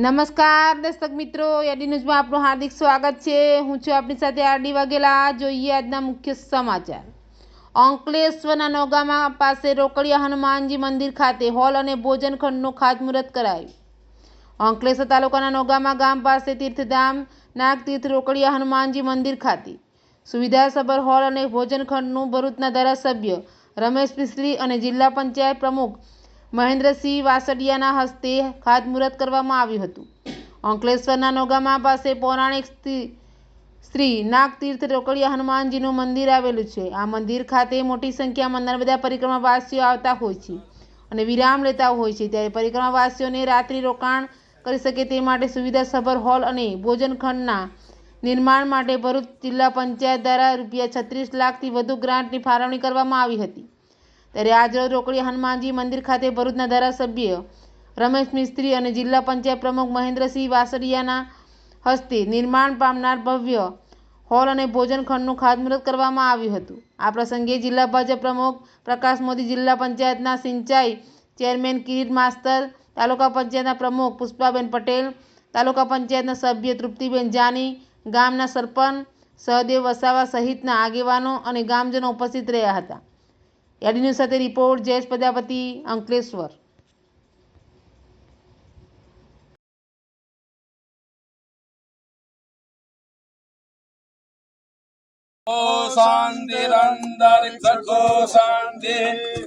નમસ્કાર દર્શક મિત્રો, એડી ન્યૂઝમાં આપનું હાર્દિક સ્વાગત છે। હું છું આપની સાથે આરડી વાઘેલા। જોઈએ આજના મુખ્ય સમાચાર। અંકલેશ્વરના નોગામા પાસે રોકડિયા હનુમાનજી મંદિર ખાતે હોલ અને ભોજન ખંડનું ખાતમુહૂર્ત કરાયું। અંકલેશ્વર તાલુકાના નોગામા ગામ પાસે તીર્થધામ નાગતીર્થ રોકડિયા હનુમાનજી મંદિર ખાતે સુવિધાસભર હોલ અને ભોજન ખંડનું ભરૂચના ધારાસભ્ય રમેશ મિસ્ત્રી અને જિલ્લા પંચાયત પ્રમુખ મહેન્દ્રસિંહ વાસડિયાના હસ્તે ખાતમુહૂર્ત કરવામાં આવ્યું હતું। અંકલેશ્વરના નોગામા પાસે પૌરાણિક શ્રી નાગતીર્થ રોકડિયા હનુમાનજીનું મંદિર આવેલું છે। આ મંદિર ખાતે મોટી સંખ્યામાં નર્મદા પરિક્રમાવાસીઓ આવતા હોય છે અને વિરામ લેતા હોય છે, ત્યારે પરિક્રમાવાસીઓને રાત્રિ રોકાણ કરી શકે તે માટે સુવિધાસભર હોલ અને ભોજન ખંડના નિર્માણ માટે ભરૂચ જિલ્લા પંચાયત દ્વારા ₹36 લાખથી વધુ ગ્રાન્ટની ફાળવણી કરવામાં આવી હતી। ત્યારે આજરોજ રોકડિયા હનુમાનજી મંદિર ખાતે ભરૂચના ધારાસભ્ય રમેશ મિસ્ત્રી અને જિલ્લા પંચાયત પ્રમુખ મહેન્દ્રસિંહ વાસડિયાના હસ્તે નિર્માણ પામનાર ભવ્ય હોલ અને ભોજન ખંડનું ખાતમુહૂર્ત કરવામાં આવ્યું હતું। આ પ્રસંગે જિલ્લા ભાજપ પ્રમુખ પ્રકાશ મોદી, જિલ્લા પંચાયતના સિંચાઈ ચેરમેન કિરીટ માસ્તર, તાલુકા પંચાયતના પ્રમુખ પુષ્પાબેન પટેલ, તાલુકા પંચાયતના સભ્ય તૃપ્તિબેન જાની, ગામના સરપંચ સહદેવ વસાવા સહિતના આગેવાનો અને ગામજનો ઉપસ્થિત રહ્યા હતા। એડી ન્યૂઝ સાથે રિપોર્ટ જયેશ પ્રજાપતિ, અંકલેશ્વર। शान्तिरन्तरिक्षो शान्ति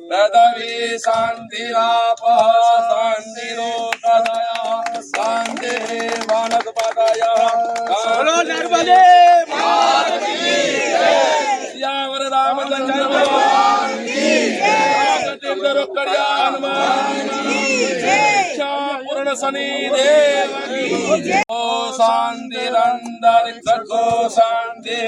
पृथिवी शान्तिरापः शान्तिरोषधयः शान्तिः वनस्पतयः बोलो नर्मदे माता की जय। सियावर रामचंद्र भगवान की जय। नागतीर्थ रोकडिया हनुमान की जय। पूर्ण शनि देव की जय। शान्तिरन्तरिक्षो शान्ति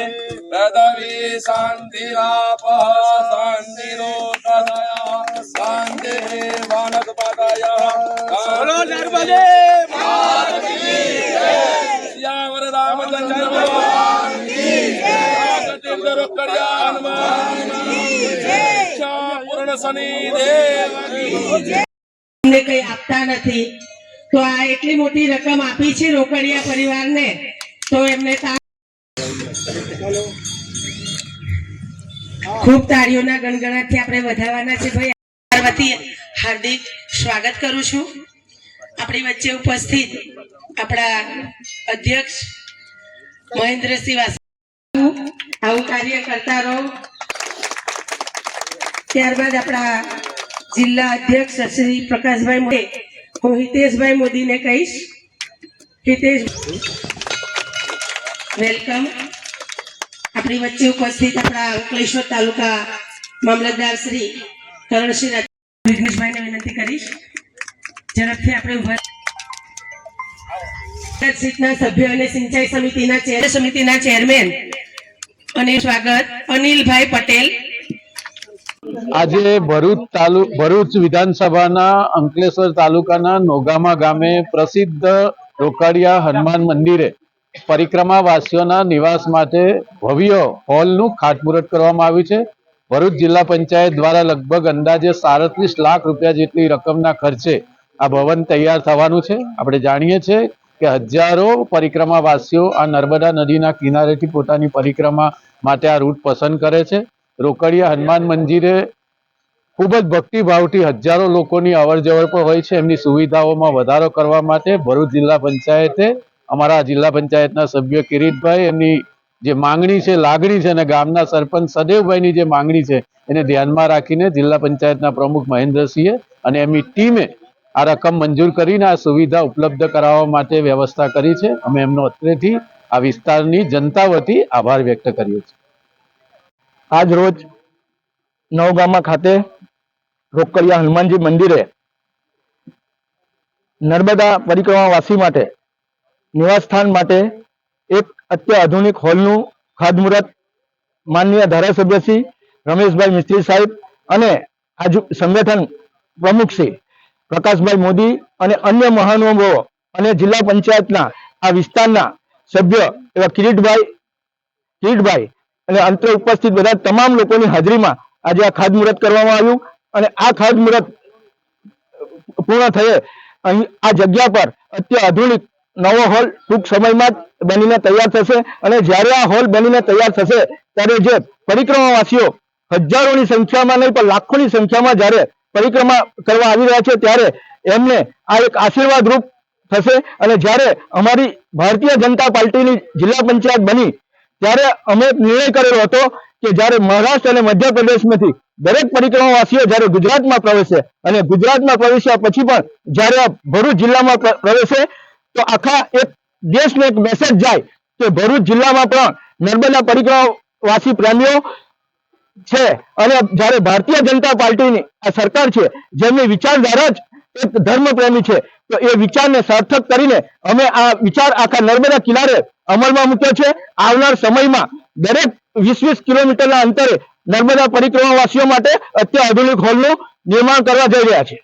पृथिवी शान्तिरापः शान्तिरोषधयः शान्तिः वनस्पतयः बोलो नर्मदे माता की जय। सियावर रामचंद्र भगवान की जय। नागतीर्थ रोकडिया हनुमान की जय। पूर्ण शनि देव की जय। અમને કઈ આપતા નથી તો આ એટલી મોટી રકમ આપી છે રોકડિયા પરિવારને, તો એમને ખૂબ તાળીઓના ગણગણાટથી આપણે વધારવાના છે। ભાઈ પાર્વતી હાર્દિક સ્વાગત કરું છું। આપણી વચ્ચે ઉપસ્થિત આપણા અધ્યક્ષ મહેન્દ્રસિંહ વાસડિયા, આવું કાર્ય કરતા રહો। ત્યારબાદ આપણા जिला अध्यक्ष श्री प्रकाश भाई मोदी, हूँ हितेश भाई मोदी ने कहीश। हितेश वेलकम। अपनी वच्चे उपस्थित अपना अंकलेश्वर तालुका मामलतदार श्री करणसिंह विघ्नेश भाई ने विनंती करीश झड़पथी अपने सभ्य और सिंचाई समिति चेरमेन स्वागत अनिल भाई पटेल। આજે ભરૂચ વિધાનસભાના અંકલેશ્વર તાલુકાના નોગામા ગામે પ્રસિદ્ધ રોકડિયા હનુમાન મંદિરે પરિક્રમાવાસીઓના નિવાસ માટે ભવ્ય હોલનું ખાતમુહૂર્ત કરવામાં આવ્યું છે। ભરૂચ જિલ્લા પંચાયત દ્વારા લગભગ અંદાજે 37 લાખ રૂપિયા જેટલી રકમના ખર્ચે આ ભવન તૈયાર થવાનું છે। આપણે જાણીએ છીએ કે હજારો પરિક્રમાવાસીઓ આ નર્મદા નદીના કિનારેથી પોતાની પરિક્રમા માટે આ રૂટ પસંદ કરે છે। રોકડિયા હનુમાન મંદિરે ખૂબ જ ભક્તિભાવથી હજારો લોકોની અવર જવર પણ હોય છે। એમની સુવિધાઓમાં વધારો કરવા માટે ભરૂચ જિલ્લા પંચાયતે અમારા જિલ્લા પંચાયતના સભ્ય કિરીટભાઈ એમની જે માંગણી છે, લાગણી છે, અને ગામના સરપંચ સદેવભાઈની જે માંગણી છે એને ધ્યાનમાં રાખીને જિલ્લા પંચાયતના પ્રમુખ મહેન્દ્રસિંહે અને એમની ટીમે આ રકમ મંજૂર કરીને આ સુવિધા ઉપલબ્ધ કરાવવા માટે વ્યવસ્થા કરી છે। અમે એમનો અત્રેથી આ વિસ્તારની જનતા વતી આભાર વ્યક્ત કર્યો છે। આજ રોજ નવગામા ખાતે રોકડિયા હનુમાનજી મંદિરે નર્મદા પરિક્રમાવાસી માટે નિવાસસ્થાન માટે એક અત્યાધુનિક હોલનું ખાતમુહૂર્ત માનનીય ધારાસભ્ય શ્રી રમેશભાઈ મિસ્ત્રી સાહેબ અને આજ સંગઠન પ્રમુખ શ્રી પ્રકાશભાઈ મોદી અને અન્ય મહાનુભાવો અને જિલ્લા પંચાયતના આ વિસ્તારના સભ્ય એવા કિરીટભાઈ અને અંતરે ઉપસ્થિત બધા તમામ લોકોની હાજરીમાં આજે આ ખાતમુહૂર્ત કરવામાં આવ્યું અને આ ખાતમુહૂર્ત પૂર્ણ થયે અહીં આ જગ્યા પર અત્યાધુનિક નવો હોલ ટૂંક સમયમાં જ બનીને તૈયાર થશે અને જ્યારે આ હોલ બનીને તૈયાર થશે ત્યારે જે પરિક્રમાવાસીઓ હજારોની સંખ્યામાં નહીં પણ લાખોની સંખ્યામાં જ્યારે પરિક્રમા કરવા આવી રહ્યા છે ત્યારે એમને આ એક આશીર્વાદ રૂપ થશે અને જ્યારે અમારી ભારતીય જનતા પાર્ટીની જિલ્લા પંચાયત બની ત્યારે અમે નિર્ણય કરેલો હતો કે જ્યારે મહારાષ્ટ્ર અને મધ્યપ્રદેશમાંથી દરેક પરિક્રમાવાસીઓ જ્યારે ગુજરાતમાં પ્રવેશે અને ગુજરાતમાં પ્રવેશ્યા પછી પણ જ્યારે આ ભરૂચ જિલ્લામાં પ્રવેશે તો આખા એક દેશને એક મેસેજ જાય કે ભરૂચ જિલ્લામાં પણ નર્મદા પરિક્રમાવાસી પ્રેમીઓ છે અને જ્યારે ભારતીય જનતા પાર્ટીની આ સરકાર છે જેમની વિચારધારા જ એક ધર્મ પ્રેમી છે તો એ વિચારને સાર્થક કરીને અમે આ વિચાર આખા નર્મદા કિનારે અમલમાં મૂક્યો છે. આવનાર સમયમાં દરેક 20-20 કિલોમીટરના અંતરે નર્મદા પરિક્રમાવાસીઓ માટે અત્યાધુનિક હોલનું નિર્માણ કરવા જઈ રહ્યા છે.